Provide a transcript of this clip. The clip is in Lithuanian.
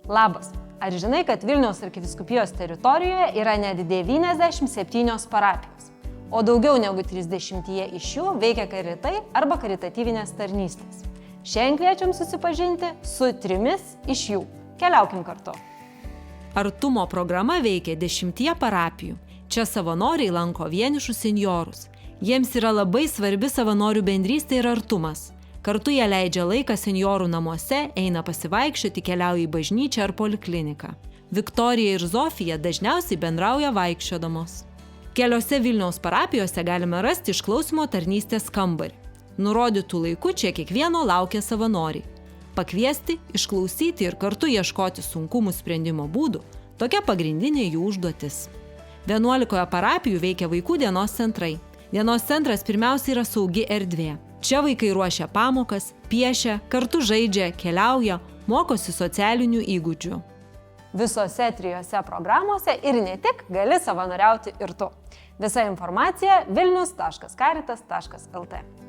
Labas. Ar žinai, kad Vilniaus arkivyskupijos teritorijoje yra net 97 parapijos, o daugiau negu 30 iš jų veikia karitai arba karitatyvinės tarnystės? Šiandien kviečiam susipažinti su 3 iš jų. Keliaukim kartu. Artumo programa veikia 10 parapijų. Čia savanoriai lanko vienišus senjorus. Jiems yra labai svarbi savanorių bendrystė ir artumas. Kartu jie leidžia laiką senjorų namuose, eina pasivaikščioti, keliauja į bažnyčią ar polikliniką. Viktorija ir Zofija dažniausiai bendrauja vaikščiodamos. Keliose Vilniaus parapijose galime rasti išklausymo tarnystės kambarį. Nurodytų laiku čia kiekvieno laukia savanoriai. Pakviesti, išklausyti ir kartu ieškoti sunkumų sprendimo būdų – tokia pagrindinė jų užduotis. 11 parapijų veikia vaikų dienos centrai. Dienos centras pirmiausia yra saugi erdvė. Čia vaikai ruošia pamokas, piešia, kartu žaidžia, keliauja, mokosi socialinių įgūdžių. Visose 3 programuose ir ne tik gali savanoriauti ir tu. Visa informacija vilnius.caritas.lt.